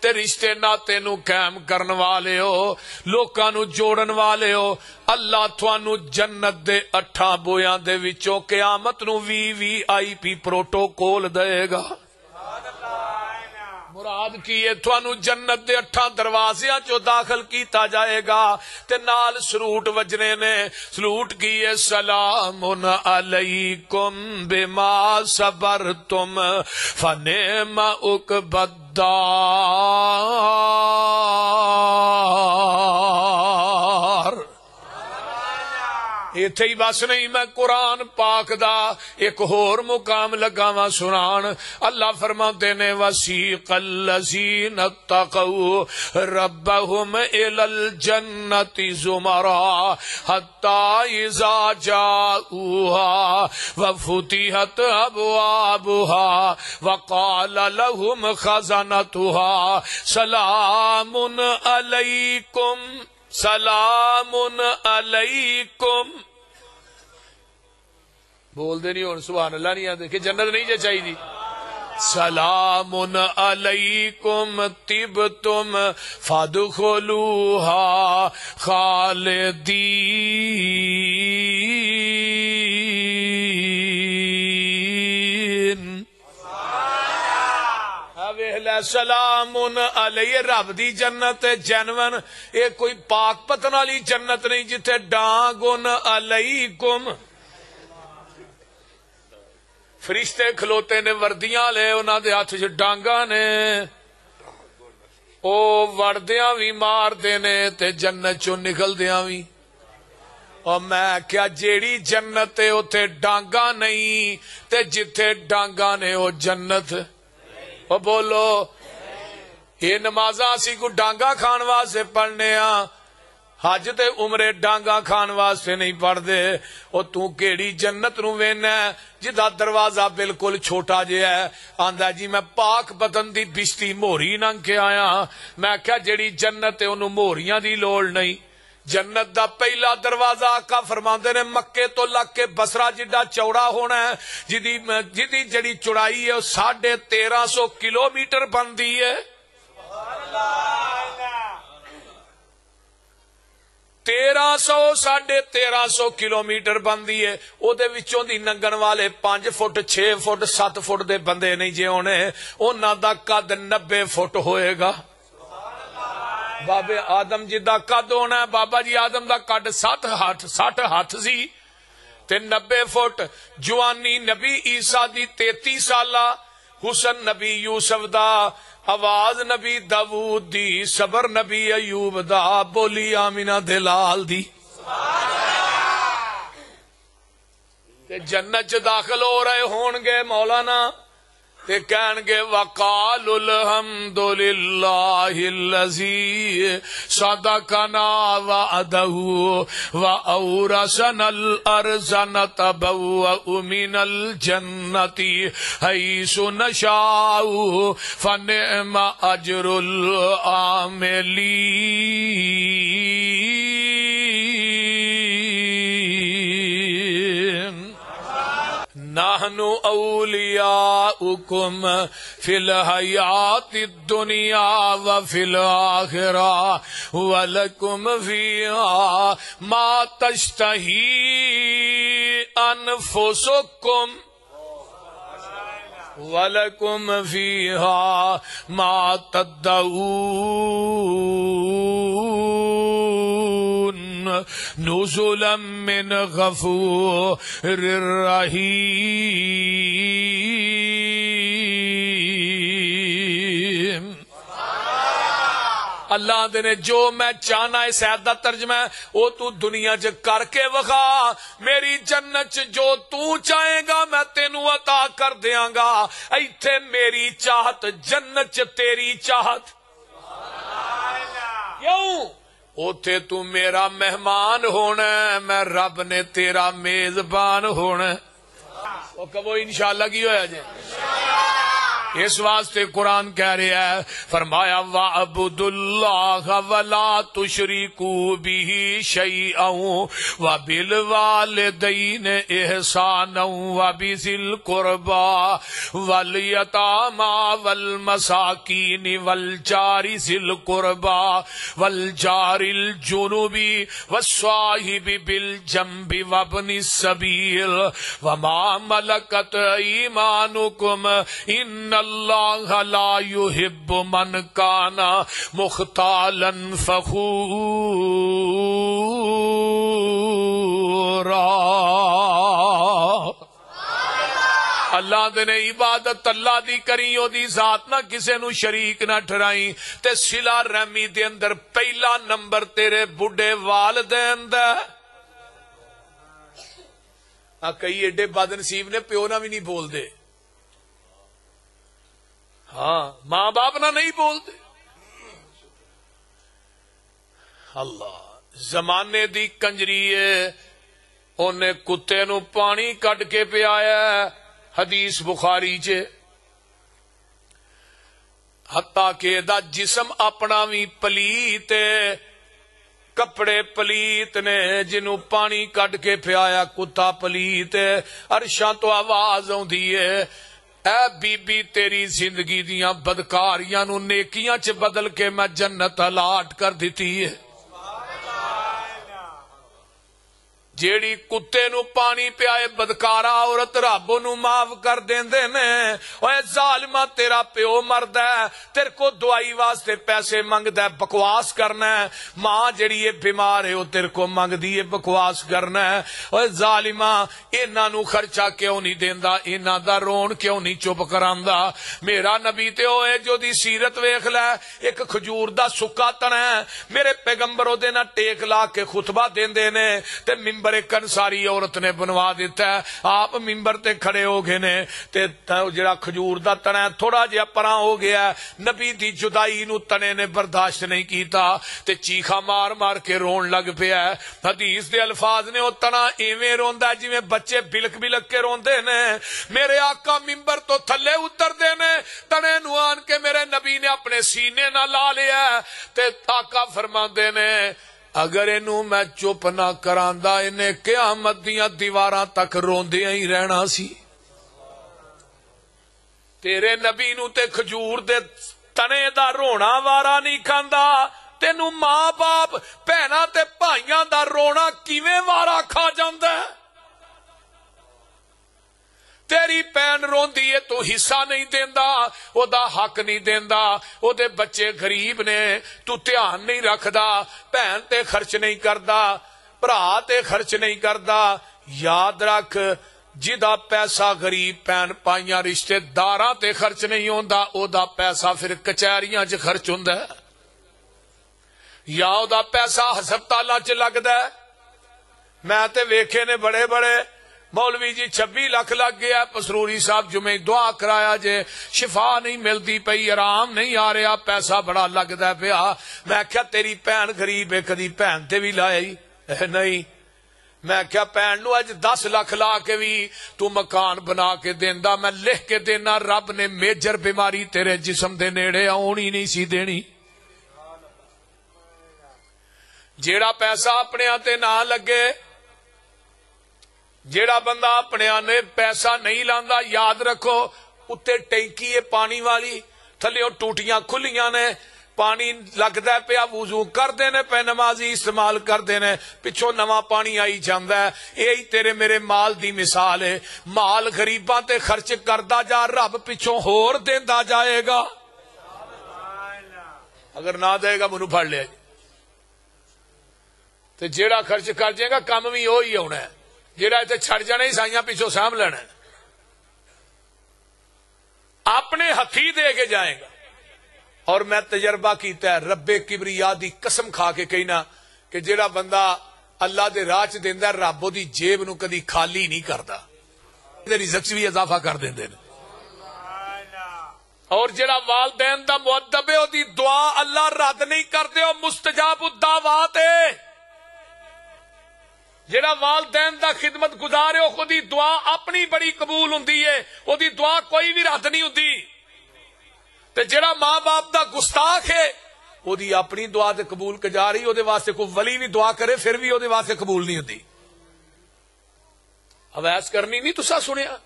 تے رشتے ناتے نو قائم کرن والے ہو، لوکاں نو جوڑن والے ہو، اللہ تھانو جنت دے 8 بویاں دے وچوں قیامت نو VVIP پروٹوکول دے گا۔ مراد کی ہے تھانو جنت دے 8 دروازیاں چو داخل کیتا جائے گا، تے نال سلوٹ وجنے نے، سلوٹ کی ہے سلام علیکم بما صبرتم فنعم عقبی الدار۔ ایتھے ہی بس نہیں، میں قرآن پاک دا ایک اور مقام لگاواں سنان۔ اللہ فرماتے نے وسیق الذین اتقوا ربهم الی الجنۃ زمرا حتی اذا جاؤوها وفتحت ابوابها وقال لهم خزنتها سلام علیکم سلام علیکم۔ بول دے نہیں ہون سبحان اللہ نہیں آتے کہ جنت نہیں جا چاہیے دی۔ سلام علیکم طبتم فادخلوها خالدین۔ سلام علیہ رب دی جنت جنون، یہ کوئی پاک پتن والی جنت نہیں جتھے ڈانگن علیکم فرشتے کھلوتے نے وردیاں لے، انہاں دے ہاتھ وچ ڈانگاں نے، او وردیاں وی مار دے نے تے جنت چوں نکلدیاں وی۔ اور میں کیا جیڑی جنت ہے اوتھے ڈانگاں نہیں تے جتھے ڈانگاں نے او جنت۔ او بولو یہ نمازاں اسی کو ڈانگا کھان واسطے پڑھنے ہاں، حج تے عمرے ڈانگا کھان واسطے نہیں پڑھ دے۔ او تو کیڑی جنت نو وینا ہے جدا دروازہ بالکل چھوٹا جہا ہے، آندا جی میں پاک بدن دی بشتی موہری ننگ کے آیا۔ میں کیا جیڑی جنت ہے انہوں موہریاں دی لوڑ نہیں۔ جنت دا پہلا دروازہ آقا فرماندے نے مکے تو لگ کے بصرہ جڈا چوڑا ہونا ہے، جدی جڑی چوڑائی ہے 1350 کلومیٹر بندی ہے۔ 1350 کلومیٹر بندی ہے، او دے وچوں دی ننگن والے 5 فٹ 6 فٹ 7 فٹ دے بندے نہیں جے ہونے، انہاں دا قد 90 فٹ ہوئے گا۔ بابے آدم جدا قد ہونا ہے، بابا جی آدم دا قد 60 ہاتھ سی تے 90 فٹ۔ جوانی نبی عیسیٰ دی 33 سالہ، حسن نبی یوسف دا، آواز نبی داود دی، صبر نبی ایوب دا، بولی آمینہ دلال دی۔ تے جنت چ داخل ہو رہے ہون گے مولانا تے کہن گے وقال الحمد للہ الذی صدقنا وعدہ وأورثنا الارض نتبوأ من الجنۃ حیث نشاء فنعم اجر العاملین۔ نحن اولیاؤکم فی الحیات الدنیا وفی الآخرہ ولکم فیہا ما تشتہی انفسکم وَلَكُمْ فِيهَا مَا تَدَّعُونَ نُزُلًا مِّنْ غَفُورٍ رَحِيمٍ۔ اللہ دے نے جو میں چاہنا ہے سید دا ترجمہ ہے وہ تو دنیا چ کر کے وخا، میری جنت چ جو تو چاہے گا میں تینوں عطا کر دیاں گا۔ ایتھے میری چاہت، جنت چ تیری چاہت۔ کیوں؟ اوتھے تو میرا مہمان ہونا ہے، میں رب نے تیرا میزبان ہونا ہے۔ وہ کہو انشاءاللہ کی ہویا جائے، اس واسطے قرآن کہہ رہا ہے، فرمایا وَاعْبُدُوا اللَّهَ وَلَا تُشْرِكُوا بِهِ شَيْئًا وَبِالْوَالِدَيْنِ إِحْسَانًا وَبِذِي الْقُرْبَى وَالْيَتَامَى وَالْمَسَاكِينِ وَالْجَارِ ذِي الْقُرْبَى وَالْجَارِ الْجُنُبِ وَالصَّاحِبِ بِالْجَنبِ وَابْنِ السَّبِيلِ وَمَا مَلَكَتْ أَيْمَانُكُمْ إِنَّ اللہ لا يحب من کان مختالا فخورا۔ اللہ دے نے عبادت اللہ دی کری، او دی ذات نہ کسے نو شریک نہ ٹھرائی، تے صلہ رحمی دے اندر پہلا نمبر تیرے بڈھے والدین دا۔ کئی ایڈے بد نصیب نے پیو نہ بھی نہیں بول دے، ہاں ماں باپ نہ نہیں بولتے۔ اللہ زمانے دی کنجری ہے، انہیں کتے نو پانی کٹ کے پیایا ہے، حدیث بخاری چ، حتیٰ کہ دا جسم اپنا بھی پلیت ہے، کپڑے پلیت نے، جنوں پانی کٹ کے پیایا کتا پلیت ہے۔ عرشاں تو آواز آندی ہے، اے بی بی تیری زندگی دیاں بدکاریاں نو نیکیاں چ بدل کے میں جنت الاٹ کر دیتی ہے۔ جیڑی کتے نو پانی پیائے بدکارا عورت رب نو معاف کر دیندے نے۔ اوے ظالمہ تیرا پیو مرد ہے، تیرے کو دوائی واسطے پیسے منگدا ہے، بکواس کرنا ہے۔ ماں جیڑی ہے بیمار ہے، وہ تیرے کو منگ دی ہے، بکواس کرنا ہے۔ اوے ظالمہ انہاں نو خرچہ کیوں نہیں دیندا، انہاں دا رون کیوں نہیں چپ کراندا۔ میرا نبی تے ہوئے جو دی سیرت ویکھ لے، ایک کھجور دا سکا تنا ہے، میرے پیغمبر او دے نال ٹیک لا کے خطبہ دیندے نے، تے ممبر ایک انصاری عورت نے بنوا دیتا ہے۔ آپ ممبر تے کھڑے ہو گئے نے، تے جڑا کھجور دا تنا ہے تھوڑا جہا پراں ہو گیا ہے، نبی دی جدائی نو تنے نے برداشت نہیں کیتا تے چیخا مار مار کے رون لگ پیا ہے۔ حدیث دے الفاظ نے، او تنا ایویں روندا جویں بچے بلک بلک کے روندے نے۔ میرے آقا ممبر تو تھلے اتر دے نے، تنے نو آن کے میرے نبی نے اپنے سینے نہ لا لیا تے آقا فرماندے نے، اگر انہوں میں چپ نہ کراندا، انہیں قیامت دیاں دیواراں تک روندیاں ہی رہنا سی۔ تیرے نبی نو تے کھجور دے تنے دا رونا وارا نہیں کھاندا، تینوں ماں باپ بہنا تے بھائیاں دا رونا کیویں وارا کھا جاندا ہے؟ تیری بہن روندی ہے تو حصہ نہیں دیندا، او دا حق نہیں دیندا، او دے بچے غریب نے تو دھیان نہیں رکھدا، بہن تے خرچ نہیں کردا، بھرا تے خرچ نہیں کردا۔ یاد رکھ، جدا پیسہ غریب بہن پائیاں رشتے داراں تے خرچ نہیں ہوندا، او دا پیسہ پھر کچہریاں چ خرچ ہوندا ہے، یا او دا پیسہ ہسپتالاں چ لگدا ہے۔ میں تے ویکھے نے بڑے بڑے مولوی جی 26 لاکھ لگ گیا، پسروری صاحب جمعے دعا کرایا جے، شفا نہیں ملتی پئی، آرام نہیں آ رہا، پیسہ بڑا لگدا پیا۔ میں کیا تیری بہن غریب ہے، کدی بہن تے بھی لائی نہیں؟ میں کیا بہن نو اج 10 لاکھ لا کے بھی تو مکان بنا کے دیندا، میں لکھ کے دینا، رب نے میجر بیماری تیرے جسم دے نیڑے آنی نہیں سی دینی۔ جیڑا پیسہ اپنے تے نہ لگے، جیڑا بندہ اپنے آنے پیسہ نہیں لاندا، یاد رکھو اتے ٹینکی ہے پانی والی، تھلیوں ٹوٹیاں کھلیاں نے، پانی لگدا ہے پیا، وضو کر دینے پہ، نمازی استعمال کر دینے، پچھوں نواں پانی آئی جاندا ہے۔ یہی تیرے میرے مال دی مثال ہے، مال غریباں تے خرچ کردا جا، رب پچھوں ہور دیندا جائے گا، اگر نہ دے گا منو پھڑ لیا تے جیڑا خرچ کر جائے گا کم بھی وہی ہونا ہے، جیڑا اتنے چھڑ جانا عیسائیاں پیچھوں سام لینا ہے، اپنے ہتھی دے کے جائے گا۔ اور میں تجربہ کیتا ہے، رب کبریا دی قسم کھا کے کہنا کہ جیڑا بندہ اللہ دے راہ چ دیندا، رب دی جیب نو کدی خالی نہیں کردا، رزق بھی اضافہ کر دیندے نے۔ اور جیڑا والدین دا مؤدب ہے، دی دعا اللہ رد نہیں کردے، او مستجاب الدعوات ہے۔ جیڑا والدین دا خدمت گزار ہے، خودی دعا اپنی بڑی قبول ہوندی ہے، او دی دعا کوئی بھی رد نہیں ہوندی۔ تے جڑا ماں باپ دا گستاخ ہے وہ دی اپنی دعا تے قبول کجا رہی، وہ دے واسطے کوئی ولی بھی دعا کرے پھر بھی وہ دے واسطے قبول نہیں ہوتی. اویس کرنی نہیں تسا سنیا؟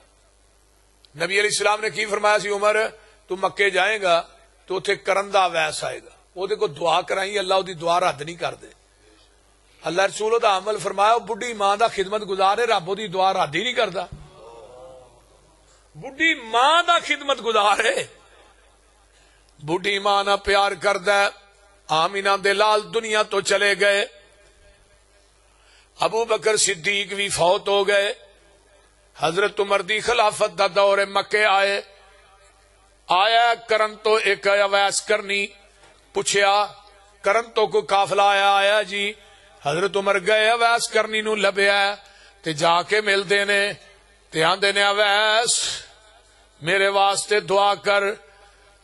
نبی علیہ السلام نے کی فرمایا سی، عمر تو مکے جائے گا تو اتنے کرن دا اویس آئے گا، وہ کو دعا کرائی، اللہ وہ دعا رد نہیں کر دے. اللہ رسول دا عمل فرمایا بڈھی ماں دا خدمت گزار ہے، رب دی دعا رد ہی نہیں کرتا. بڈھی ماں دا خدمت گزار ہے، بڈھی ماں نہ پیار کردا ہے. آمینہ دے لال دنیا تو چلے گئے، ابو بکر صدیق بھی فوت ہو گئے، حضرت عمر دی خلافت دا دور مکے آئے. آیا کرن تو ایک اویس کرنی، پوچھیا کرن تو کوئی قافلہ آیا جی. حضرت عمر گئے اویس کرنی نو لبیا تے جا کے ملدے نے تے آندے نے اویس میرے واسطے دعا کر.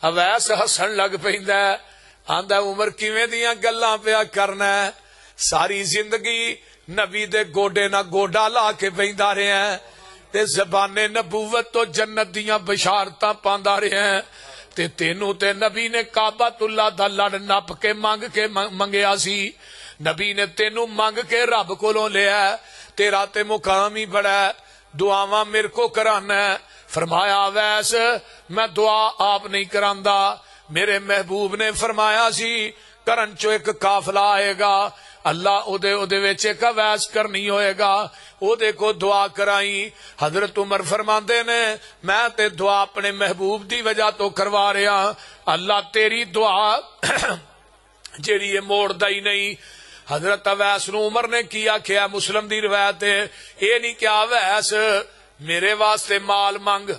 اویس ہسن لگ پیندا ہے، آندا عمر کیویں دیاں گلاں پیا کرنا ہے، ساری زندگی نبی دے گوڈے نہ گوڈا لا کے پیندا رہیا ہے تے زبان نبوت تو جنت دیاں بشارتاں پاندا رہیا ہے تے تینوں تے نبی نے کعبۃ اللہ دا لڑ نپ کے منگیا سی، نبی نے تینوں منگ کے رب کولوں لیا، تیرا تے مقام ہی بڑا ہے، دعاواں میرے کو کرانا ہے. فرمایا اویس میں دعا آپ نہیں کراندا، میرے محبوب نے فرمایا سی کرن چو ایک قافلہ آئے گا، اللہ او دے وچ ایک اویس کرنی ہوئے گا، او دے کو دعا کرائی. حضرت عمر فرماندے نے میں تے دعا اپنے محبوب دی وجہ تو کروا رہا، اللہ تیری دعا جیڑی ہے موڑ دا ہی نہیں. حضرت اویس نو عمر نے کیا کیا، مسلم دی روایت ہے، اے نہیں کیا اویس میرے واسطے مال منگ،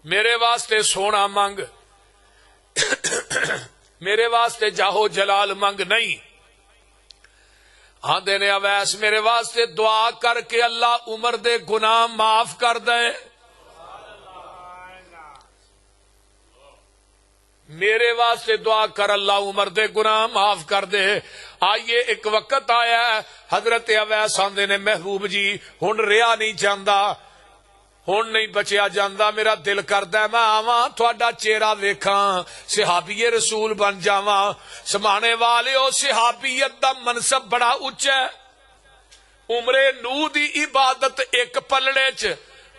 میرے واسطے سونا منگ، میرے واسطے جاہو جلال منگ، نہیں. آندے نے اویس میرے واسطے دعا کر کے اللہ عمر دے گناہ معاف کر دے، میرے واسطے دعا کر اللہ عمر دے گناہ معاف کر دے. آئیے ایک وقت آیا ہے حضرت اویس آندے نے محبوب جی ہن رہا نہیں جاندا، ہن نہیں بچیا جاندا، میرا دل کردا ہے میں آواں تہاڈا چہرہ ویکھاں، صحابی رسول بن جاواں. سمانے والیو صحابیت دا منصب بڑا اونچا ہے. عمر نو دی عبادت ایک پلڑے چ،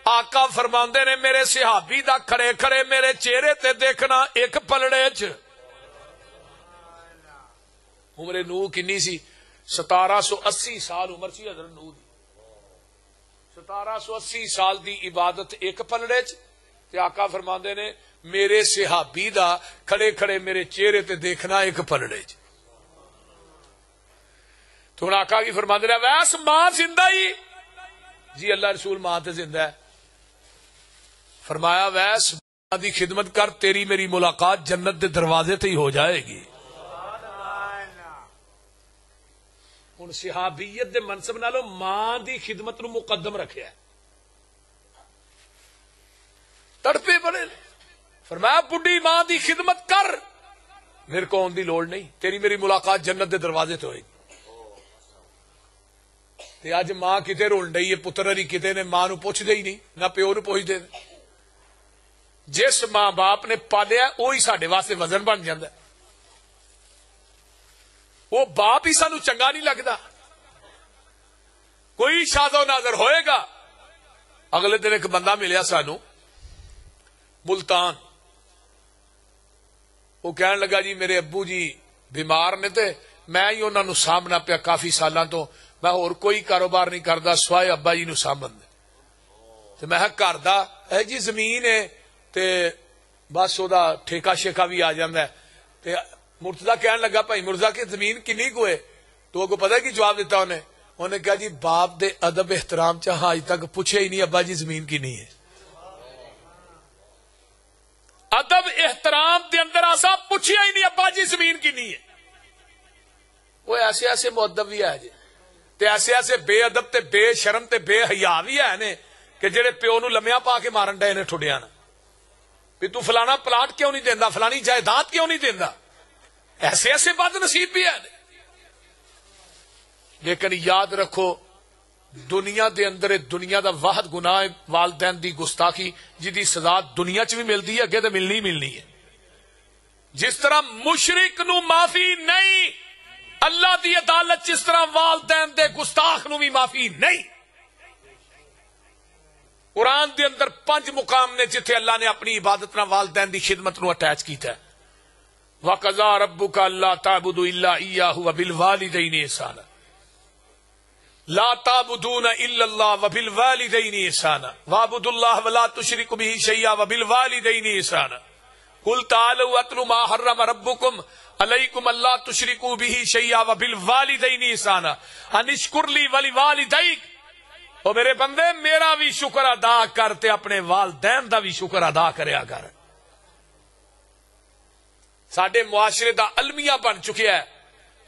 آقا فرماندے نے میرے صحابی دا کھڑے کھڑے میرے چہرے تے دیکھنا ایک پلڑے چ. عمر نو کنی سی؟ 1780 سال عمر سی حضرت نو دی. 1780 سال دی عبادت ایک پلڑے چ تے آقا فرماندے نے میرے صحابی دا کھڑے کھڑے میرے چہرے تے دیکھنا ایک پلڑے چ. تو آقا کی فرماندے نے ویس ماں زندہ ہی؟ جی اللہ رسول ماں تے زندہ ہے. فرمایا ویس ماں دی خدمت کر، تیری میری ملاقات جنت دے دروازے تے ہی ہو جائے گی. ہن صحابیت دے منصب نالوں ماں دی خدمت نو مقدم رکھیا ہے. تڑپے بڑے فرمایا بڈھی ماں دی خدمت کر، میرے کو ان دی لوڑ نہیں، تیری میری ملاقات جنت دے دروازے تے ہوئے گی. تے اج ماں کتے رول ڈئی ہے، پتر ہری کتے نے ماں نو پوچھ دے ہی نہیں، نہ پیو نو پوچھ دے. جس ماں باپ نے پالیا وہی ساڈے واسطے وزن بن جاندا ہے. وہ باپ ہی سانو چنگا نہیں لگتا. کوئی شاد و ناظر ہوئے گا. اگلے دن ایک بندہ ملیا سانو ملتان، وہ کہنے لگا جی میرے ابو جی بیمار نے تے میں ہی انہوں نے سامنا پیا کافی سالاں تو، میں اور کوئی کاروبار نہیں کردا سوائے ابا جی نو سامن دے. تے میں گھر دا اے جی زمین ہے تے بس او دا ٹھیکا شیکا بھی آ جاندا ہے. تے مرتضی کہنے لگا بھائی مرزا کی زمین کنی کو ہے؟ تو وہ کو پتہ ہے کہ جواب دیتا انہیں نے کہا جی باپ دے ادب احترام چاہاں آج تک پوچھے ہی نہیں ابا جی زمین کنی ہے. ادب احترام دے اندر آسا پوچھیا ہی نہیں ابا جی زمین کنی ہے. وہ ایسے ایسے مؤدب بھی ہے جی، تے ایسے ایسے بے ادب تے بے شرم تے بے حیا بھی ہے نے کہ جڑے پیو نو لمیا پا کے مارن ڈے نے ٹھڈیاں نا بھی تو فلانا پلاٹ کیوں نہیں دیندا، فلانی جائیداد کیوں نہیں دیندا. ایسے ایسے بد نصیب بھی ہے. لیکن یاد رکھو دنیا دے اندر دنیا دا واحد گناہ والدین دی گستاخی جدی سزا دنیا چ بھی ملتی ہے اگے تو ملنی ہے. جس طرح مشرک نو معافی نہیں اللہ دی عدالت جس طرح والدین دے گستاخ نو بھی معافی نہیں. قرآن دے اندر 5 مقام نے جتھے اللہ نے اپنی عبادت نہ والدین دی خدمت نو اٹیچ کیتا ہے. وَقَضَىٰ رَبُّكَ أَلَّا تَعْبُدُوا إِلَّا إِيَّاهُ وَبِالْوَالِدَيْنِ إِحْسَانًا لا تعبدون الا الله وبالوالدين احسانا واعبدوا الله ولا تشركوا به شيئا وبالوالدين احسانا قل تعالوا اتل ما حرم ربكم عليكم الا تشركوا به شيئا وبالوالدين احسانا ان اشكر لي ولوالديك. او میرے بندے میرا بھی شکر ادا کر تے اپنے والدین دا بھی شکر ادا کریا کر. ساڈے معاشرے دا المیہ بن چکیا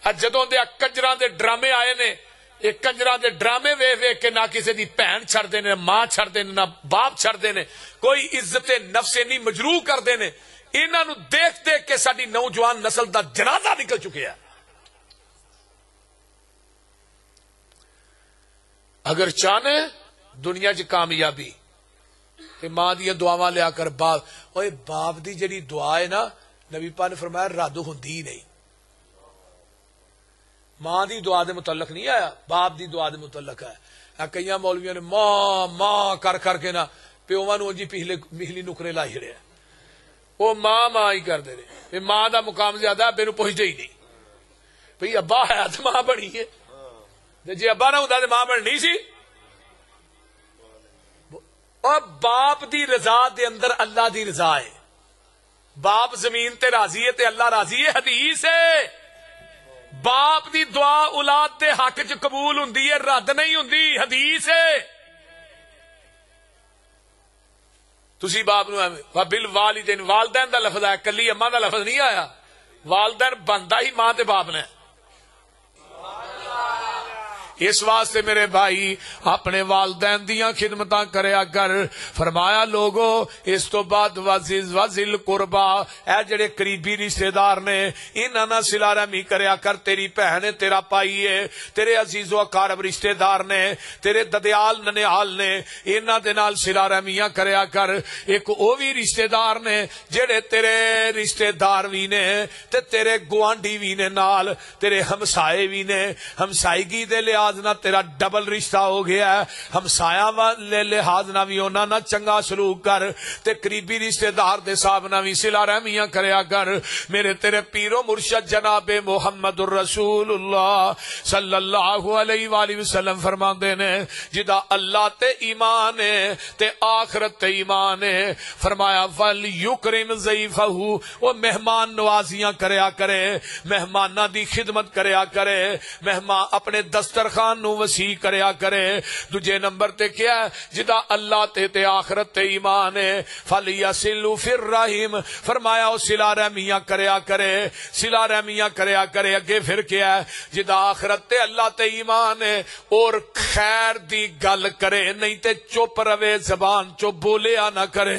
ہے جدوں دے کنجراں دے ڈرامے آئے نے. ایک کنجراں دے ڈرامے ویکھ ویکھ کے نہ کسی دی بہن چھڑدے نے ماں چھڑدے نے نہ باپ چھڑدے نے کوئی عزت نفس نہیں مجروح کردے نے. انہاں نو دیکھ دیکھ کے ساڈی نوجوان نسل دا جنازہ نکل چکیا ہے. اگر چاہنے دنیا چ کامیابی تے ماں دی دعاواں لیا کر باپ دی جڑی دعا ہے نا نبی پاک نے فرمایا رد ہوندی نہیں. ماں دی دعا دے متعلق نہیں آیا باپ دی دعا دے متعلق ہے. کئی مولویوں نے ماں ماں کر کر کے نا پیواں نو جی پچھلی نکرے لائی چھڑے وہ ماں ہی کر دے رہے. ماں دا مقام زیادہ ہے میرے پہنچتے ہی نہیں. بھئی ابا ہے تو ماں بنی ہے جی ابا نہ ہوندا تے ماں بننی سی. اور باپ دی رضا دے اندر اللہ دی رضا ہے. باپ زمین تے راضی ہے تے اللہ راضی ہے. حدیث ہے باپ دی دعا اولاد دے حق چ قبول ہوندی ہے رد نہیں ہوندی. حدیث ہے. تسی باپ نو بالوالدین والدین دا لفظ آیا کلی اما دا لفظ نہیں آیا. والدین بندا ہی ماں تے باپ نے. اس واسطے میرے بھائی اپنے والدین دیاں خدمتاں کریا کر. فرمایا لوگو اس تو بعد وذل قربا اے جڑے قریبی رشتہ دار نے انہاں نال صلہ رحمی کریا کر. تیری بہن ہے تیرا بھائی ہے تیرے عزیز و اقارب رشتہ دار نے تیرے ددیال ننیال نے انہاں دے نال صلہ رحمیاں کریا کر. ایک او وی رشتہ دار نے جڑے تیرے رشتہ دار وی نے تے تیرے گوانڈی وی نے نال تیرے ہمسائے وی نے. ہمسائیگی دے لحاظ نہ تیرا ڈبل رشتہ ہو گیا ہے. ہمسایاں والے لحاظ نہ بھی انہاں نہ چنگا سلوک کر تے قریبی رشتہ دار دے صاحب نہ بھی صلہ رحمیاں کریا کر. میرے تیرے پیر و مرشد جناب محمد الرسول اللہ صلی اللہ علیہ وآلہ وسلم فرماندے نے جدا اللہ تے ایمان ہے تے آخرت تے ایمان ہے. فرمایا فَلْيُكْرِمْ ضَيْفَهُ وہ مہمان نوازیاں کریا کرے مہماناں دی خدمت کریا کرے مہمان اپنے دسترخوان نو وسیع کریا کرے. دوجے نمبر تے کیا ہے جدا اللہ تے آخرت تے ایمان ہے فَلْيَصِلُ فِي الرَّحِمِ فرمایا او صلہ رحمیاں کریا کرے صلہ رحمیاں کریا کرے. اگے پھر کیا ہے جدا آخرت تے اللہ تے ایمان ہے اور خیر دی گل کرے نہیں تے چپ روے زبان چو بولیا نہ کرے.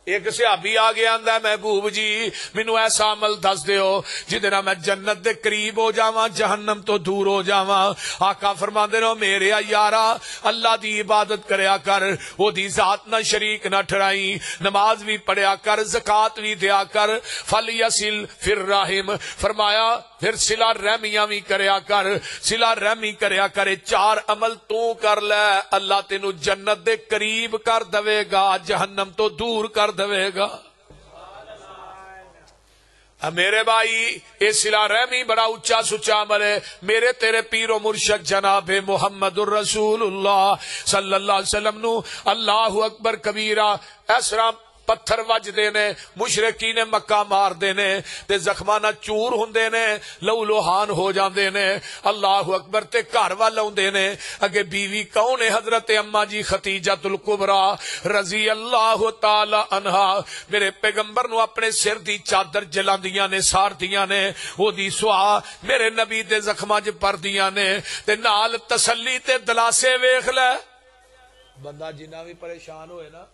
ایک صحابی آ گیا آندا ہے محبوب جی مینوں ایسا عمل دس دیو جدے نال میں جنت دے قریب ہو جاواں جہنم تو دور ہو جاواں. آقا فرماندے نے میرے یارا اللہ دی عبادت کریا کر او دی ذات نہ شریک نہ ٹھہرائی نماز بھی پڑھیا کر زکات بھی دیا کر. فلیصل فی الرحم فرمایا پھر صلہ رحمیاں بھی کریا کر صلہ رحمی کریا کرے. 4 عمل تو کر لے اللہ تینو جنت دے قریب کر دے گا جہنم تو دور کر دے گا. میرے بھائی یہ صلہ رحمی بڑا اونچا سچا عمل ہے. میرے تیرے پیر و مرشد جناب محمد الرسول اللہ صلی اللہ علیہ وسلم نو اللہ اکبر کبیرہ ایسرا پتھر وج دے نے مشرقین مکہ مار دے نے تے زخماں نہ چور ہوندے نے لہو لوہان ہو جاندے نے. اللہ اکبر تے گھر وال اوندے نے. اگے بیوی کون ہے حضرت اما جی ختیجۃ الکبریٰ رضی اللہ تعالی عنہا میرے پیغمبر نو اپنے سر دی چادر جلاندیاں نے ساردیاں نے او دی سوا میرے نبی دے زخماں چ پردیاں نے تے نال تسلی تے دلاسے ویکھ لے. بندہ جنہ بھی پریشان ہوئے نا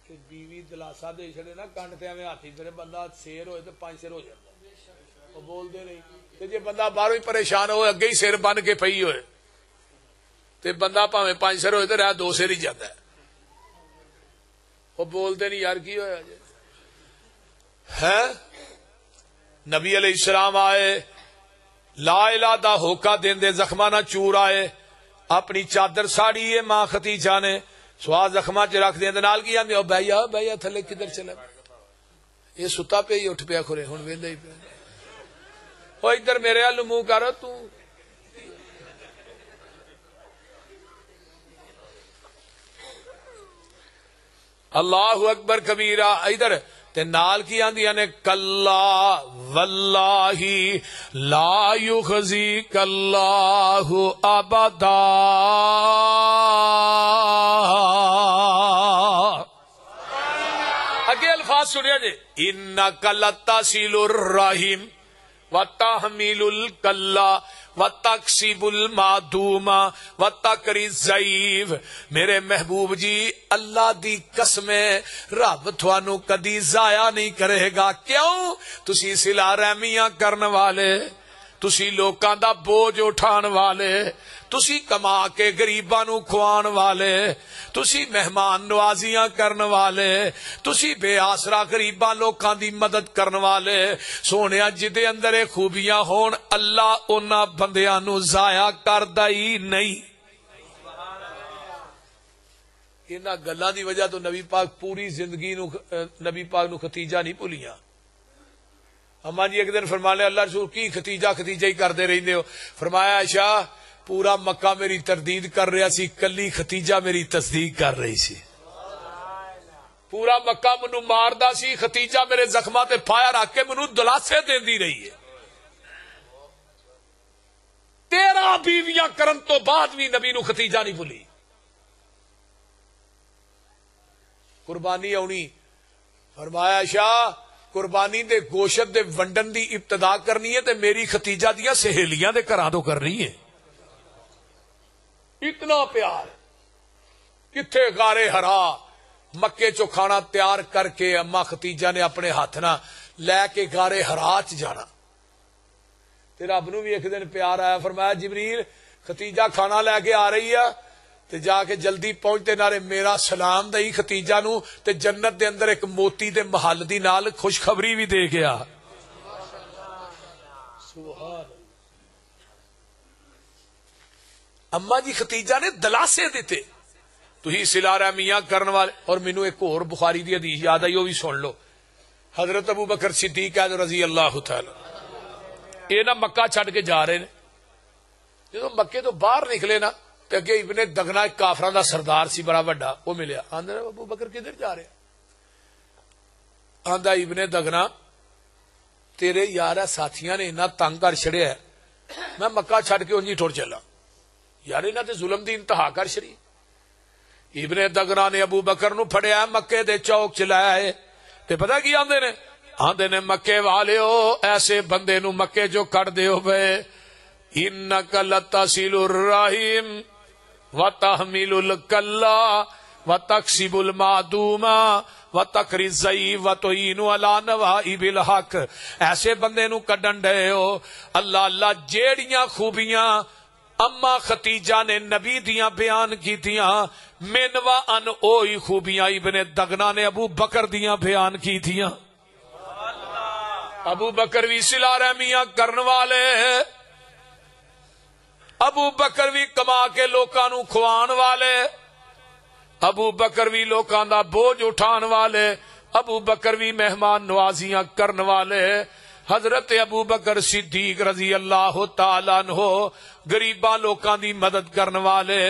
کہ بیوی دلاسا دے چھڑے نا کنڈ تے ایویں ہاتھی پھرے بندہ سیر ہوئے تے 5 سر ہو جاتا وہ بول دے نہیں تے جے بندہ باہروں ہی پریشان ہوئے اگے ہی سر بن کے پئی ہوئے تے بندہ پاویں 5 سر ہوئے تو رہ 2 سر ہی جاتا ہے. وہ بولتے نہیں یار کی ہویا جی ہے. نبی علیہ السلام آئے لا الہ دا ہوکا دین دے زخمہ نہ چور آئے اپنی چادر ساڑی ہے ماں ختیجہ نے سوا زخمہ چ رکھ دیں نال کی آدمی بھیا تھلے کدھر چلا یہ ستا پہ ہی اٹھ پیا کھرے ہوں وہدا ہی پیا وہ ادھر میرے ہل منہ کر تو اللہ اکبر کبیرہ. ادھر تے نال کی آندیاں نے کلا واللہ لا یخزیک اللہ ابدا. اگے الفاظ سنیا جی انک لتصل الرحم وتحمل الکلا وتکسب المعدوم وتقری الضعیف. میرے محبوب جی اللہ دی قسم رب تھانو کدی ضائع نہیں کرے گا. کیوں؟ تسی صلہ رحمیاں کرن والے تسی لوکاں دا بوجھ اٹھان والے تسی کما کے غریباں نو کھوان والے تسی مہمان نوازیاں کرن والے تسی بے آسرا غریباں لوکاں دی مدد کرن والے. سونیا جدے اندر خوبیاں ہون اللہ انہاں بندیاں نو ضائع کردا ہی نہیں. انہاں گلاں دی وجہ تو نبی پاک پوری زندگی نو نبی پاک نو ختیجہ نہیں بھولیاں. اما جی ایک دن فرمانے اللہ رسول کی ختیجہ ہی کردے رہندے ہو. فرمایا عائشہ پورا مکہ میری تردید کر رہا سی کلی ختیجہ میری تصدیق کر رہی سی. پورا مکہ منو ماردا سی ختیجہ میرے زخماں تے پایا رکھ کے منو دلاسے دیندی رہی ہے. 13 بیویاں کرن تو بعد بھی نبی نو ختیجہ نہیں بھولی. قربانی آنی فرمایا شاہ قربانی دے گوشت دے ونڈن دی ابتدا کرنی ہے تے میری ختیجہ دیاں سہیلیاں دے گھراں تو کرنی ہے. اتنا پیار کتھے غارے ہرا مکے چو کھانا تیار کر کے اما ختیجہ نے اپنے ہاتھ نہ لے کے غارے ہرا چ جانا. تے رب نو بھی ایک دن پیار آیا فرمایا جبریل ختیجہ کھانا لے کے آ رہی ہے تے جا کے جلدی پہنچتے نارے میرا سلام دئی ختیجہ نو تے جنت دے اندر ایک موتی دے محل دی نال خوشخبری بھی دے گیا. سبحان اما جی ختیجہ نے دلاسے دیتے تھی صلہ رحمیاں کرن والے. اور مینو ایک اور بخاری دی حدیث یاد آئی وہ بھی سن لو. حضرت ابو بکر صدیق رضی اللہ تعالی یہ نہ مکہ چھڈ کے جا رہے نے جدو مکے تو باہر نکلے نا تے اگے ابن دغنا کافراں دا سردار سی بڑا بڑا وہ ملیا. آندا ابو بکر کدھر جا رہے؟ آندا ابن دغنا تیرے یار ساتھیاں نے اتنا تنگ کر چھڑیا ہے میں مکہ چھڈ کے انجی ٹر چلا. یار انہاں تے ظلم دی انتہا کر چھڑی. ابن دغنا نے ابو بکر نو پھڑیا مکے دے چوک چ لے آئے تے پتہ کی آندے نے مکے والیو ایسے بندے نو مکے جو کٹ دیو بے انک لتصل الرحم وتحمل الکلا وتکسب المعدوم وتقری الضعیف وتعین علی نوائب الحق. ایسے بندے نو کڈن ڈے ہو اللہ اللہ جیڑیاں خوبیاں اما ختیجہ نے نبی دیاں بیان کیتیاں منوا ان اوہی خوبیاں ابن دغنا نے ابو بکر دیاں بیان کیتیاں. ابو بکر بھی صلہ رحمیاں کرن والے ابو بکر بھی کما کے لوکاں نو کھوان والے ابو بکر بھی لوکاں دا بوجھ اٹھان والے ابو بکر بھی مہمان نوازیاں کرن والے. حضرت ابو بکر صدیق رضی اللہ تعالیٰ عنہ غریباں لوکاں دی مدد کرن والے.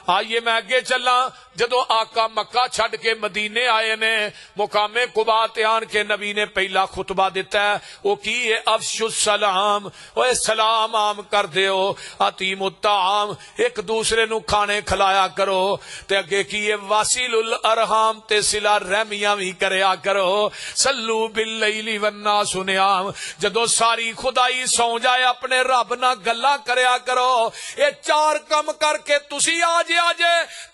آئیے میں اگے چلا. جدو آقا مکہ چھڈ کے مدینے آئے نے مقام قباء تے آن کے نبی نے پہلا خطبہ دیتا ہے وہ کی ہے افشو السلام اوے سلام عام کر دیو اطعیم الطعام ایک دوسرے نو کھانے کھلایا کرو تے اگے کی ہے واصل الارحام تے صلہ رحمیاں بھی کریا کرو. صلو باللیل والناس نیام جدو ساری خدائی سو جائے اپنے رب نہ گلا کریا کرو. یہ 4 کم کر کے تسی آجے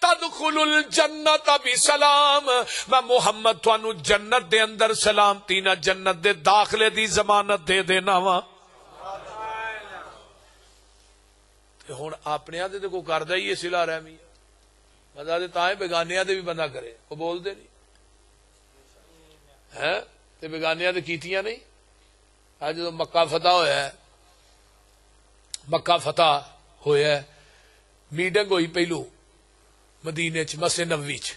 تدخل الجنت بسلام میں محمد تھانو جنت دے اندر سلامتی نہ جنت دے داخلے دی ضمانت دے دینا وا. ہوں اپنے تو کوئی کرتا ہی ہے صلہ رحمی، مزہ تو بےگانیا بھی بندہ کرے، وہ بولتے نہیں ہے تو بےگانیا تو کیتیاں نہیں۔ اج جدو مکہ فتح ہوا ہے، مکہ فتح ہوا، میٹنگ ہوئی پہلو مدینے چ مسجد نبوی چ،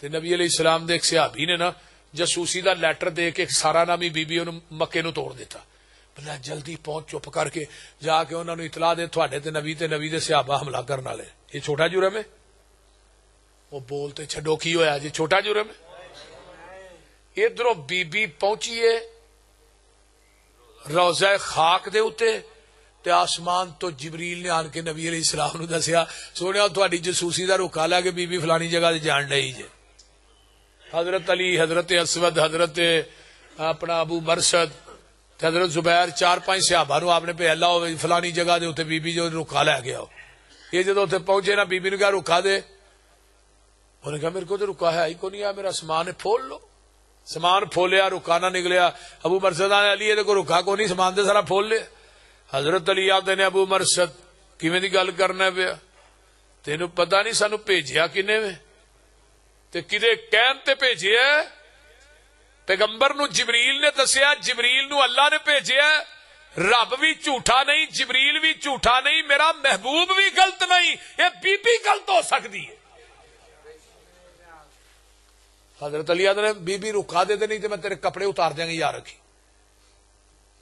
تے نبی علیہ السلام دے ایک صحابی نے نا جاسوسی دا لیٹر دے کے سارا نامی بی بی انہوں مکے نو توڑ دیتا، بلا جلدی پہنچ چپ کر کے جا کے انہوں نے اطلاع دے تھوڑے تے نبی دے صحابہ حملہ کرنے والے، یہ چھوٹا جرم ہے؟ وہ بولتے چھڈو کی ہویا جی چھوٹا جرم ہے؟ ادھروں بی بی پہنچیے روضہ خاک دے اتے تے آسمان تو جبریل نے آن کے نبی علیہ السلام نو دسیا سونے تھوڑی جاسوسی دا رکا لا کہ بی بی فلانی جگہ جان ڈئی جے۔ حضرت علی، حضرت اسود، حضرت اپنا ابو مرشد، حضرت زبیر، 4-5 صحابہ نو آپ نے پہ اللہ ہو فلانی جگہ دے اتے بی بی جو رکا لے گیا ہو۔ یہ جدو اتنے پہنچے نا بی بی نے کہا رکا دے، انہوں نے کہا میرے کو تو رکا ہے ہی کو نہیں ہے، میرا سامان پھول لو، سامان پھولیا رکا نہ نکلیا۔ ابو مرشد نے علی یہ کو رکا کو نہیں، سامان دے سارا پھول لے۔ حضرت علی آتے نے ابو مرشد کیویں دی گل کرنا پیا، تینوں پتہ نہیں سانو بھیجیا کنے میں تے کدے کہن تے بھیجیا؟ پیغمبر نو جبریل نے دسیا، جبریل نو اللہ نے بھیجیا، رب بھی جھوٹا نہیں، جبریل بھی جھوٹا نہیں، میرا محبوب بھی غلط نہیں، یہ بی بی غلط ہو سکتی ہے۔ حضرت علی نے بی بی رکا دے نہیں تو میں تیرے کپڑے اتار دیا گا، یا رکھی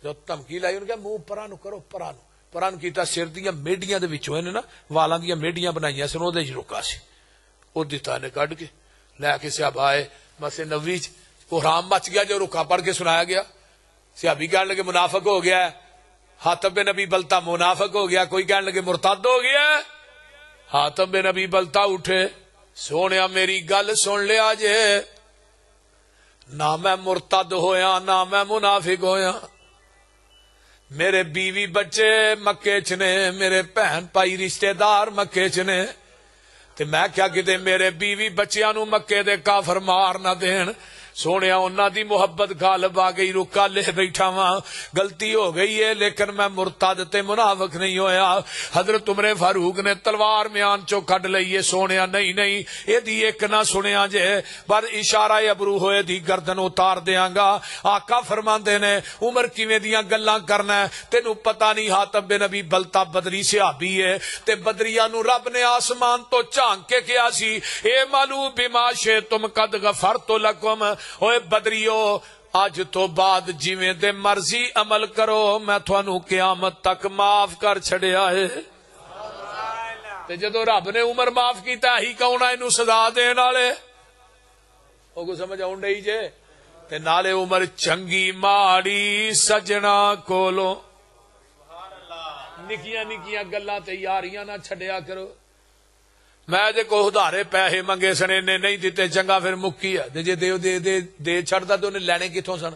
جو دھمکی لائی انہوں نے کہا منہ پرانو کرو، پرانو کیتا، سر دیا میڈیاں دے وچوں انہیں نا والاں دیا میڈیاں بنائیاں سن، وہ رکا سی وہ دتا نے کڈ کے لے کے صحابہ آئے مسجد نبوی چ، وہ حرام مچ گیا جو رکا پڑھ کے سنایا گیا۔ صحابی کہنے لگے منافق ہو گیا ہے، حاتم بن نبی بلتا منافق ہو گیا، کوئی کہنے لگے مرتد ہو گیا ہے۔ حاتم بن نبی بلتا اٹھے، سونیا میری گل سن لیا جے، نہ میں مرتد ہویا نہ میں منافق ہویا، میرے بیوی بچے مکے چ نے، میرے بہن بھائی رشتے دار مکے چ نے، تے میں کیا کتے میرے بیوی بچیاں نو مکے دے کافر مار نہ دین۔ سونیا انہاں دی محبت غالب آ گئی، رکا لے بیٹھا واں، غلطی ہو گئی ہے لیکن میں مرتد تے منافق نہیں ہویا۔ حضرت عمر فاروق نے تلوار میان چو کڈ لئیے، سونیا نہیں نہیں اے دی ایک نہ سنیا جے، پر اشارہ ابرو ہوئے دی گردن اتار دیاں گا۔ آقا فرماندے نے عمر کیویں دیاں گلاں کرنا ہے، تینوں پتہ نہیں حاتم بن نبی بلتا بدری صحابی ہے، تے بدریاں نو رب نے آسمان تو جھانک کے کیا سی، اے مالو بما شئتم قد غفرت لکم، اوے بدریو اج تو بعد جویں دے مرضی عمل کرو، میں تھانوں قیامت تک معاف کر چھڑیا ہے۔ تے جدو رب نے عمر معاف کیتا ہی کون ہے اینو سزا دین والے؟ او کو سمجھ آون ڈئی جے؟ تے نالے عمر چنگی ماڑی سجنا کولو، نکیاں نکیاں گلاں تے یاریاں نہ چھڈیا کرو۔ میں جے کو ادھارے پیسے منگے سن نے نہیں دیتے چنگا پھر مکی ہے جے دے دے دے دے چھڑدا تو انہیں لینے کتوں سن؟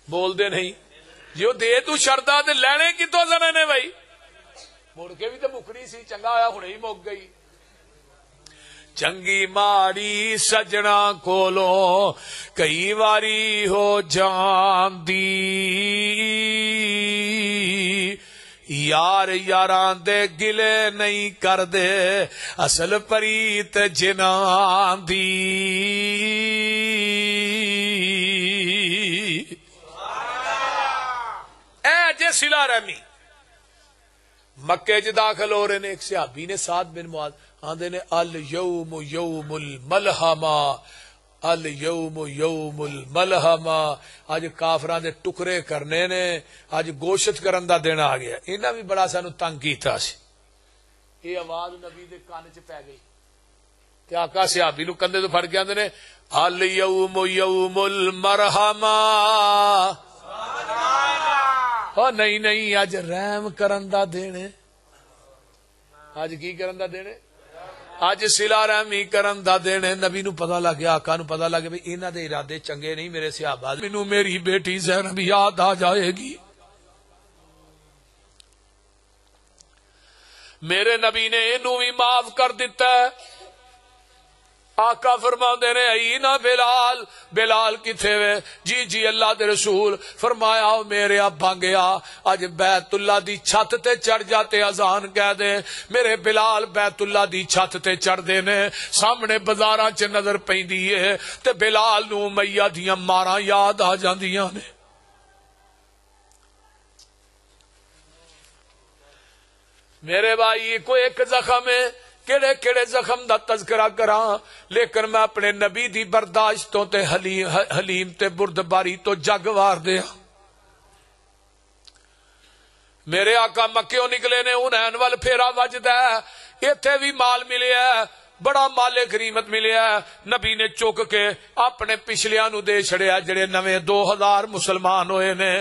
بول دے نہیں جو دے تو چھڑدا تے لینے کتوں سن نے بھائی؟ مڑ کے بھی تو مکڑی سی، چنگا ہویا ہنے ہی مک گئی۔ چنگی ماڑی سجنا کولو کئی واری ہو جاندی، یار یاران دے گلے نہیں کر دے، اصل پریت جنان دی۔ اے جے صلہ رحمی مکے چ داخل ہو رہے نے، ایک صحابی نے سعد بن معاذ آندے نے الیوم یوم الملحمہ، الیوم یوم الملحمہ، اج کافراں دے ٹکڑے کرنے نے، اج گوشت کرن دا دن آ گیا۔ انہاں بھی بڑا سانو تنگ کیتا سی، یہ آواز نبی دے کان چ پی گئی تے آقا صحابی نو کندھے تو پھڑ کے آندے نے الیوم یوم المرحمہ، او نہیں نہیں اج رحم کرن دا دن ہے۔ اج کی کرن دا دن ہے؟ اج صلہ رحمی کرن دا دن ہے۔ نبی نو پتہ لگ گیا، آقا نو پتہ لگ گیا انہاں دے ارادے چنگے نہیں، میرے صحابہ مینوں میری بیٹی زینب یاد آ جائے گی۔ میرے نبی نے اینو بھی معاف کر دیتا ہے۔ آقا فرماندے نے ائی نا بلال، بلال کتھے وے؟ جی جی اللہ دے رسول۔ فرمایا میرے ابا گیا اج بیت اللہ دی چھت تے چڑھ جاتے اذان کہہ دے۔ میرے بلال بیت اللہ دی چھت تے چڑھ دے نے، سامنے بازاراں چ نظر پیندی ہے تے بلال نو امیہ دیاں ماراں یاد آ جاندیاں نے۔ میرے بھائی کوئی ایک زخم ہے، کیڑے کیڑے زخم دا تذکرہ کراں، لیکن میں اپنے نبی دی برداشتوں تے حلیم تے بردباری تو جگ وار دیا۔ میرے آقا مکیوں نکلے نے، حنین وال پھیرا وجدا ہے، ایتھے بھی مال ملیا ہے، بڑا مال غنیمت ملیا ہے۔ نبی نے چک کے اپنے پچھلیاں نو دے چھڑیا جڑے نویں 2000 مسلمان ہوئے نے،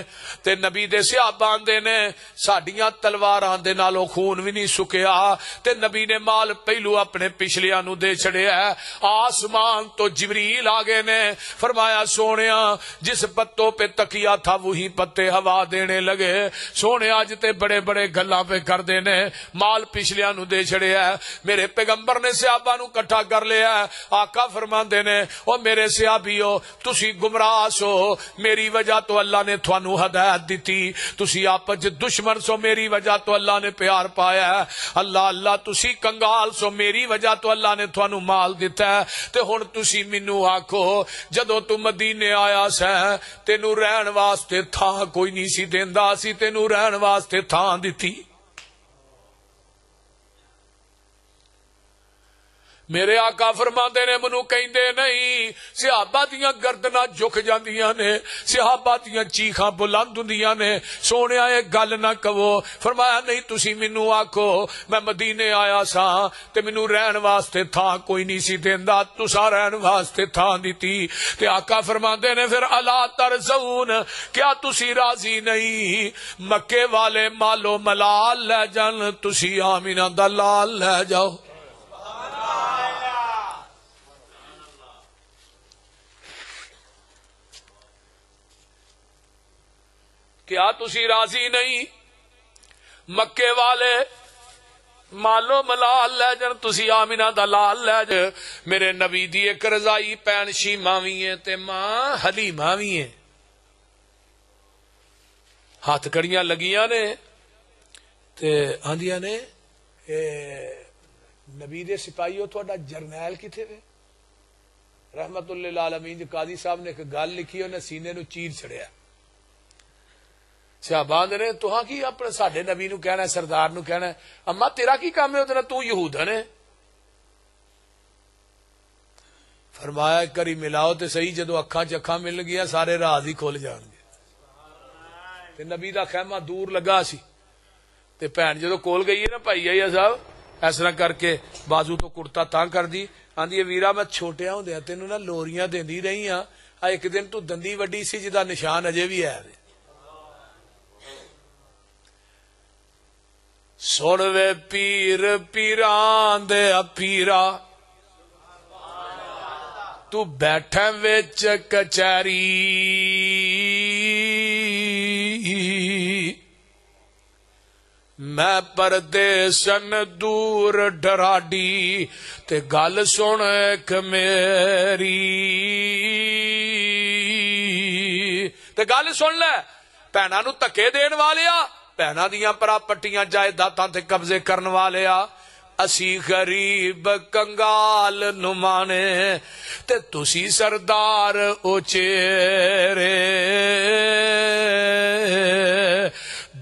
تے نبی دے صحابہ آندے نے ساڈیاں تلواراں دے نالوں خون بھی نہیں سکیا، تے نبی نے مال پہلو اپنے پچھلیاں نو دے چھڑیا ہے۔ آسمان تو جبریل آگے نے، فرمایا سونیا جس پتوں پہ تکیا تھا وہی پتے ہوا دینے لگے۔ سونیا اج تے بڑے بڑے گلاں پہ کر دینے، مال پچھلیاں نو دے چھڑیا ہے۔ میرے پیغمبر نے صحابہ نو کٹھا کر لیا ہے۔ آقا فرماندے نے او میرے صحابیو تسی گمراہ سو، میری وجہ تو اللہ نے تھانو ہدایت دیتی، تسی آپس دشمن سو میری وجہ تو اللہ نے پیار پایا ہے۔ اللہ اللہ تسی کنگال سو میری وجہ تو اللہ نے تھانو مال دیتا ہے۔ تے ہن تسی مینوں آکھو جدوں تو مدینے آیا سیں تینو رہن واسطے تھاں کوئی نہیں سی دیندا، اسی تینو رہن واسطے تھاں دتی۔ میرے آقا فرماندے نے منو کہندے نہیں، صحابہ دیاں گردناں جھک جاندیاں نے، صحابہ دیاں چیخاں بلند ہوندیاں نے، سونیا اے گل نہ کہو۔ فرمایا نہیں تسی مینوں آکھو میں مدینے آیا ساں تے مینوں رہن واسطے تھاں کوئی نہیں سی دیندا، تساں رہن واسطے تھاں دتی۔ تے آقا فرماندے نے پھر الا ترزون، کیا تسی راضی نہیں مکے والے مالو ملال لے جان، تسی آمینہ دا لال لے جاؤ۔ کیا تسی راضی نہیں مکے والے مالو ملال لے جان، تسی آمینہ دا لال لے جا۔ میرے نبی دی ایک رضائی پین شیمہ بھی ہے تے ماں حلیمہ بھی ہے، ہاتھ کڑیاں لگیاں نے تے آندیاں نے نبی دے سپاہیو تھوڑا جرنیل کتھے وے؟ رحمت اللہ العالمین قاضی صاحب نے ایک گل لکھی، انہیں سینے نو چیر چڑھیا۔ صحابہ نے تو ہاں کی اپنے ساڈے نبی نو کہنا ہے، سردار نو کہنا ہے، اما تیرا کی کام ہے ادھر تو یہودن ہے؟ فرمایا کری ملاؤ تے صحیح، جدو اکھاں چکھاں مل گیا سارے راز ہی کھول جان گے۔ تے نبی دا خیمہ دور لگا سی تے بھین جدو کول گئی ہے نا بھائی آئی صاحب اس طرح کر کے بازو تو کرتا تاں کر دی، آندی ویرا میں چھوٹیا ہوندیا تینوں نہ لوریاں دیندی رہی ہاں، ایک دن تو دندی وڈی سی جدا نشان اجے بھی ہے۔ سن وے پیر پیران دے پیرا تو بیٹھے وچ کچہری، میں پردیسن دور ڈراڈی تے گل سن ایک میری، تے گل سن لے بھیناں نو تکے دین والیا، بہنا دیاں پراپرٹیاں جائیداداں تے قبضے کرن والیا، اسی غریب کنگال نمانے تے تسی سردار اچیرے،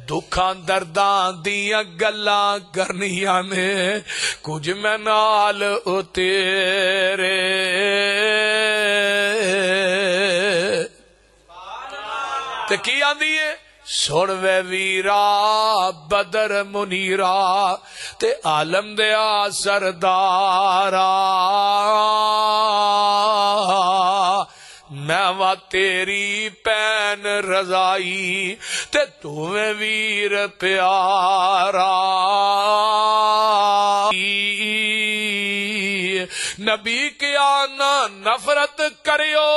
دکھاں درداں دیاں گلاں کرنیاں نے کچھ میں نال اتیرے، تے کی آندی ہے سن وے ویرا بدر منیرا تے عالم دیا سردارا، میں وا تیری پین رضائی تے تو ویر پیارا، نبی کیا نہ نفرت کریو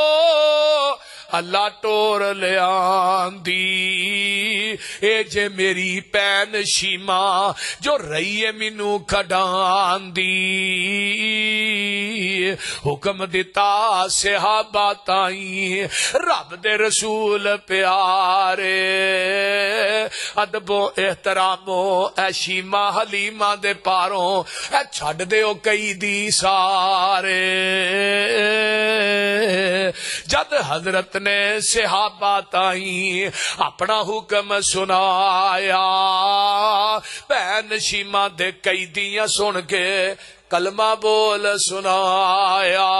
اللہ ٹور لیاندی اے جے میری پین شیما جو رہی ہے مینو کھڈان دی حکم دیتا صحابہ تائیں رب دے رسول پیارے ادب و احترامو اے شیما حلیمہ دے پاروں اے چھڈ دیو کئی دی سارے جد حضرت نے صحابہ تائیں اپنا حکم سنایا بہن شیما دے کئی دیاں سن کے کلمہ بول سنایا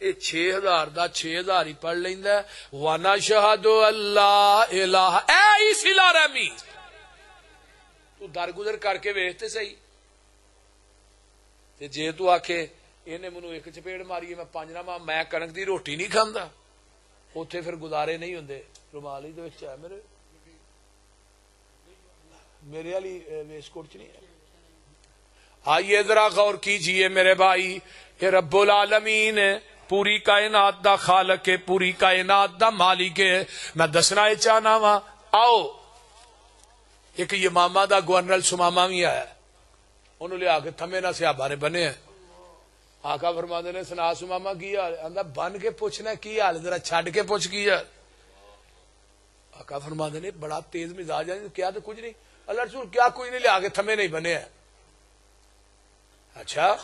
یہ 6000 دا 6000 ہی پڑھ لیندا ہے وَنَشْهَدُ أَلَّا إِلَٰهَ اے صلہ رحمی تو درگزر کر کے ویکھتے صحیح تے جے تو آکھے انہیں منو ایک چپیڑ ماری میں 5 نہ میں کنک دی روٹی نہیں کھاندا اوتھے پھر گزارے نہیں ہوندے رومال ہی دے وچ ہے میرے والی ویسٹ کوٹ چ نہیں ہے آئیے ذرا غور کیجئے میرے بھائی یہ رب العالمین پوری کائنات دا خالق ہے پوری کائنات دا مالک ہے میں دسنا چاہنا وا آؤ ایک یمامہ دا گورنر سمامہ بھی آیا انہوں لے آکے تھمے نہ صحابہ نے بنے ہیں آقا فرماندے نے سنا سمامہ کی حال آندا بن کے پوچھنا کی حال ذرا چھڈ کے پوچھ کی حال آقا فرماندے نے بڑا تیز مزاج ہے کیا تو کچھ نہیں اللہ رسول کیا کوئی نہیں لے آکے تھمے نہیں بنے ہیں اچھا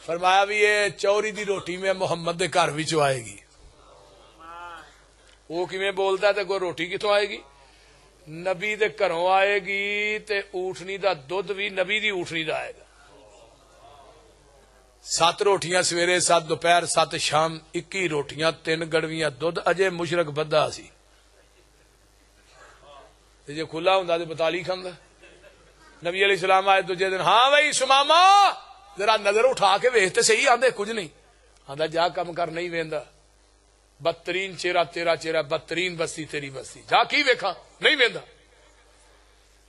فرمایا بھی یہ چوری دی روٹی میں محمد دے گھر وچ آئے گی وہ کیویں بولدا ہے تے کوئی روٹی کتوں آئے گی نبی دے گھروں آئے گی تے اونٹنی دا دودھ بھی نبی دی اونٹنی دا آئے گا 7 روٹیاں سویرے 7 دوپہر 7 شام 21 روٹیاں 3 گڑویاں دودھ اجے مشرک بدھا سی تے جے کھلا ہوندا تے 42 کھاندا نبی علیہ السلام آئے دوجے دن ہاں بھائی سماما ذرا نظر اٹھا کے ویکھتے صحیح آندے کچھ نہیں آندا جا کم کر نہیں ویندا بدترین چہرہ تیرا چہرہ بدترین بستی تیری بستی جا کی ویکھاں نہیں ویندا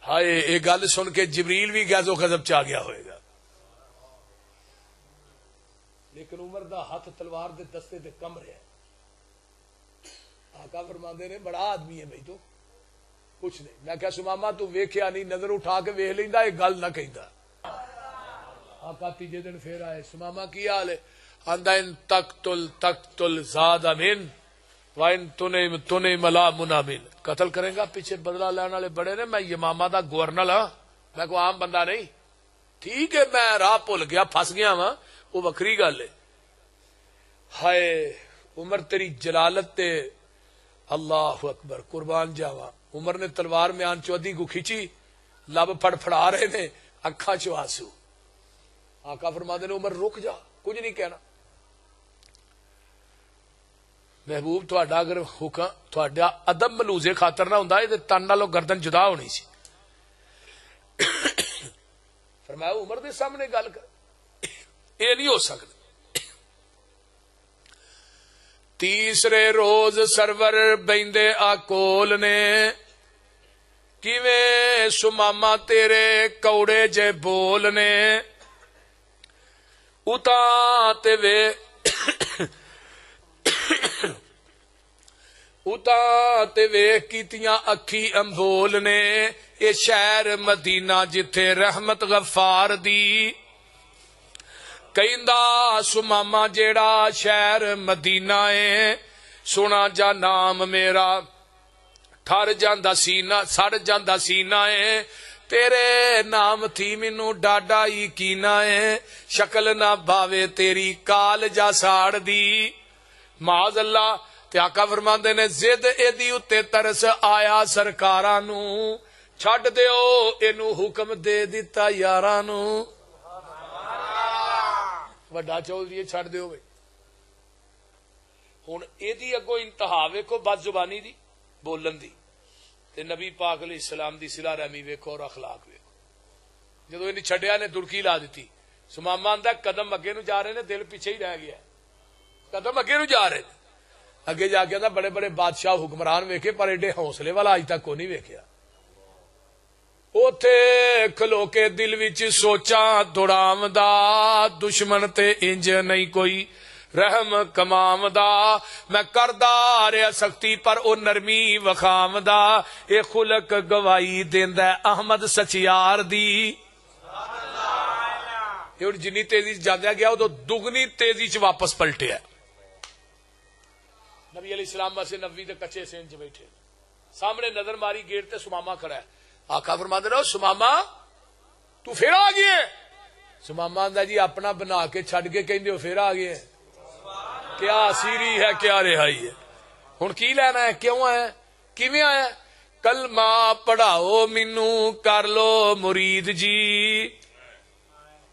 ہائے یہ گل سن کے جبریل بھی غیظ و غضب چ گیا ہوئے گا لیکن عمر دا ہاتھ تلوار دے دستے تے کم رہا آقا فرماندے نے بڑا آدمی ہے بھائی تو کچھ نہیں میں کہا سماما تو ویکھیا نہیں نظر اٹھا کے ویکھ لیندا یہ گل نہ کہندا آقا تیجے دن پھر آئے سماما کی حال ہے آندا ان تقتل زاد من وان تنم لا منامن قتل کرے گا پیچھے بدلہ لینے والے بڑے نے میں یمامہ دا گورنر ہاں میں کوئی عام بندہ نہیں ٹھیک ہے میں راہ بھول گیا پھس گیا وا وہ وکری گل ہے ہائے عمر تیری جلالت تے اللہ اکبر قربان جاواں عمر نے تلوار میں آن چودی کو کھچی لب پھڑ پھڑا رہے نے اکھاں چ آنسو آقا فرماندے نے عمر رک جا کچھ نہیں کہنا محبوب تہاڈا اگر حکم تہاڈا ادب ملوزے خاطر نہ ہوندا تے تن نالوں گردن جدا ہونی سی فرمایا عمر دے سامنے گل کر یہ نہیں ہو سکتا تیسرے روز سرور بیندے آکول نے کیویں سماما تیرے کوڑے جے بولنے اتا تے ویکھ کیتیاں اکھی امبول نے اے شہر مدینہ جتھے رحمت غفار دی کہندا سماما جیڑا شہر مدینہ ہے سنا جا نام میرا ٹھر جاندا سینہ سڑ جاندا سینہ ہے تیرے نام تھی مینو ڈاڈا ہی کینا ہے شکل نہ باوے تیری کال جا ساڑ دی معاذ اللہ تے آقا فرماندے نے زد ایدی اتے ترس آیا سرکاراں نو چھڈ دیو اینو حکم دے دتا یاراں نو وڈا چودھری چھڈ دیو بھائی ہن ایدی اگوں انتہا ویکھو بد زبانی دی بولن دی تے نبی پاک علیہ السلام دی صلہ رحمی ویکھو اور اخلاق ویکھو جدوں انہیں چھڈیا نے دڑکی لا دیتی سماما آندا قدم اگے نو جا رہے نے دل پیچھے ہی رہ گیا قدم اگے نو جا رہے اگے جا کے بڑے بڑے بادشاہ حکمران ویکھے پر ایڈے حوصلے والا اج تک کو نہیں ویکھیا اوتھے کھلو کے دل وچ سوچاں دوڑاوندا دشمن تے انج نہیں کوئی رحم کماوندا میں کردا رہیا سختی پر او نرمی وکھاوندا اے خلق گواہی دیندا احمد سچیار دی یہ جنی تیزی جاندیا گیا وہ دگنی تیزی چ واپس پلٹیا نبی علیہ السلام بس نبی دے کچے سین چ بیٹھے سامنے نظر ماری گیٹ تے سماما کھڑا ہے آقا فرماندے رہو سماما تو پھر آ گئے سماما آندا جی اپنا بنا کے چھڈ کے کہندے ہو پھر آ گئے کیا سیری ہے کیا رہائی ہے ہن کی لینا ہے کیوں آیا کیویں آیا کلمہ پڑھاؤ مینو کر لو مرید جی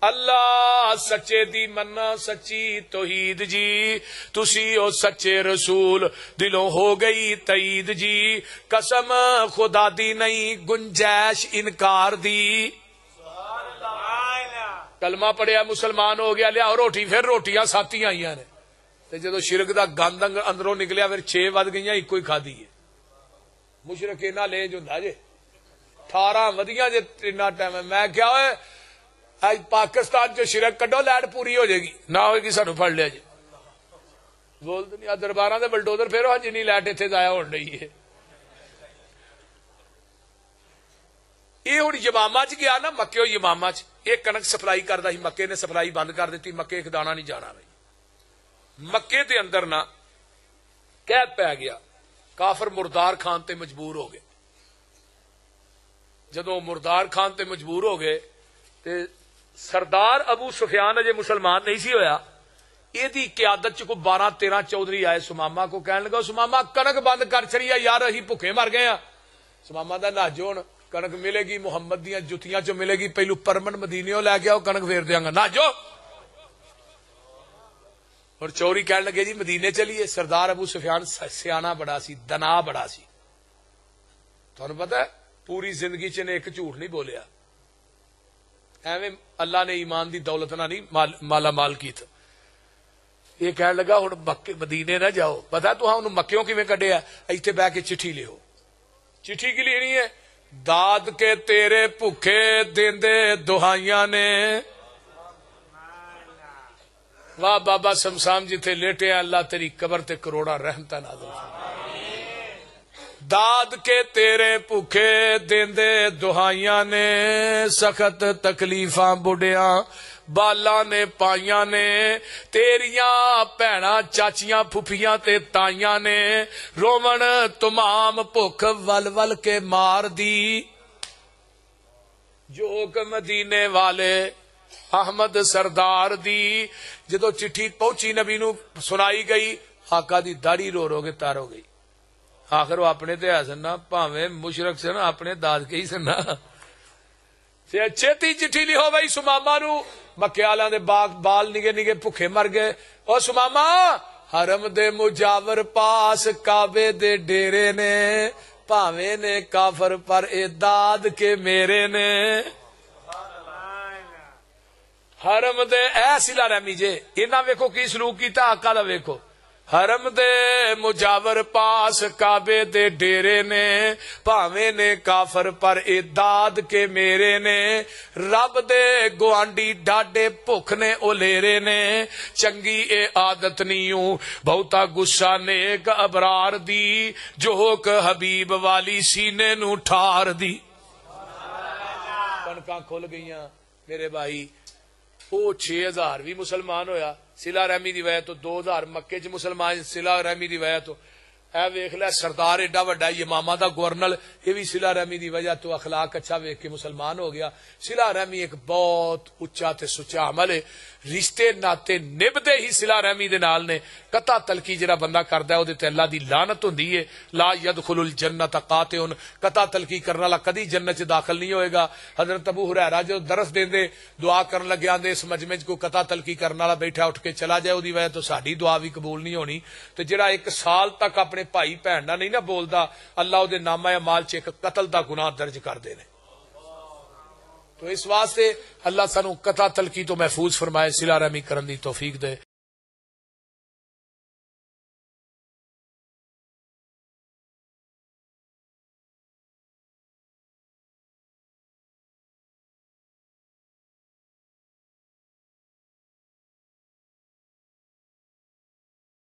اللہ سچے دی مننا سچی توحید جی تسی او سچے رسول دلوں ہو گئی تائید جی قسم خدا دی نہیں گنجائش انکار دی کلمہ پڑھیا مسلمان ہو گیا لیا روٹی پھر روٹیاں ساتھی آئی نے تے جدو شرک دا گند اندروں نکلیا پھر 6 ود گئی ایک ہی کھادی ہے مشرک اینا لینج ہوندا جے 18 ودیاں جے اتنا ٹائم ہے میں کیا ہوئے آج پاکستان جو شرک کڈو لائٹ پوری ہو جائے گی نہ ہوئے گی سانو پڑھ لیا جی بول دنیا درباراں دے بلڈوزر پھیرو جنی لائٹ اتنے ضائع ہو رہی ہے یہ ہوں یمامہ چ گیا نا مکے یمامہ چ ایک کنک سپلائی کرتا ہی مکے نے سپلائی بند کر دیتی مکے ایک دانا نہیں جانا بھائی مکے دے اندر نا قید پی گیا کافر مردار خان تے مجبور ہو گئے جدو مردار خان تے مجبور ہو گئے تے سردار ابو سفیان اجے مسلمان نہیں سی ہویا یہ دی قیادت چ کو 12-13 چودھری آئے سماما کو کہنے لگا سماما کنک بند کر چڑی یار اہی بھوکے مر گئے سماما دا ناجو ہن کنک ملے گی محمد دیاں جتیاں چ ملے گی پہلو پرمن مدینیوں لے کے آؤ کنک پھیر دیاں گا ناجو اور چوری کہنے لگے جی مدینے چلیے سردار ابو سفیان سیانا بڑا سی دنا بڑا سی تھانوں پتہ ہے پوری زندگی چ نے ایک جھوٹ نہیں بولیا ایویں اللہ نے ایمان دی دولت نہ نہیں مالا مال کی تھا یہ کہنے لگا ہوں مکے مدینے نہ جاؤ پتا تو ہاں مکیوں کیویں کڈیا ایتھے بہ کے چٹھی لکھو چٹھی کی لینی ہے داد کے تیرے بھوکے دیندے دہائیاں نے واہ بابا سمسام جتھے لیٹے اللہ تیری قبر تے کروڑا رحمتہ نازل داد کے تیرے بھوکے دیندے دہائیاں نے سخت تکلیفاں بڑھیاں بالا نے پائیاں نے تیریاں بھیڑاں چاچیاں پھپھیاں تے تائیاں نے رومن تمام بھوک ول ول کے مار دی جو مدینے والے احمد سردار دی جدو چٹھی پہنچی نبی نو سنائی گئی آقا دی داڑھی رو رو کے تار ہو گئی آخر وہ اپنے تے ہے سننا پاویں مشرک سے نا اپنے داد کے ہی سننا چھتی چٹھی لکھو بھائی سماما نو مکے والیاں دے باغ بال نگے نگے بھوکے مر گئے او سماما حرم دے مجاور پاس کعبے دے ڈیرے نے پاویں نے کافر پر اے داد کے میرے نے حرم دے اے سلا رحمی جے انہاں ویکھو کی سلوک کیتا آقا دا ویکھو حرم دے مجاور پاس کعبے دے ڈیرے نے پاویں نے کافر پر اے داد کے میرے نے رب دے گوانڈی ڈاڈے بھوک نے اولیرے نے چنگی اے عادت نیوں بہتا گسا نیک ابرار دی جوک حبیب والی سینے نو ٹھار دی کنکاں کھل گئیاں میرے بھائی وہ 6000 بھی مسلمان ہویا سلا رحمی دی وجہ تو 2000 مکے چ مسلمان سلا رحمی دی وجہ تو اے ویکھ لے سردار ایڈا وڈا امامہ دا گورنل یہ بھی سلا رحمی دی وجہ تو اخلاق اچھا ویکھ کے مسلمان ہو گیا سلا رحمی ایک بہت اچا تے سچا عمل ہے رشتے ناتے نبدے ہی سلا رحمی دے نال نے قطع تلقی جڑا بندہ کردا ہے او دے تے اللہ دی لعنت ہوندی ہے لا يدخل الجنت قاطع قطع تلقی کرن والا کدی جنت چ داخل نہیں ہوئے گا حضرت ابو ہریرہ جو درس دیندے دعا کرن لگے آندے اس مجمع کو قطع تلقی کرن والا بیٹھا اٹھ کے چلا جائے اودی وجہ تو ساڈی دعا بھی قبول نہیں ہونی تے جڑا 1 سال تک اپنے بھائی بہن نال نہیں نہ بولدا اللہ او دے نامہ اعمال چ ایک قتل دا گناہ درج کر دے نے تو اس واسطے اللہ سانو قطع تلقی تو محفوظ فرمائے صلہ رحمی کرن دی توفیق دے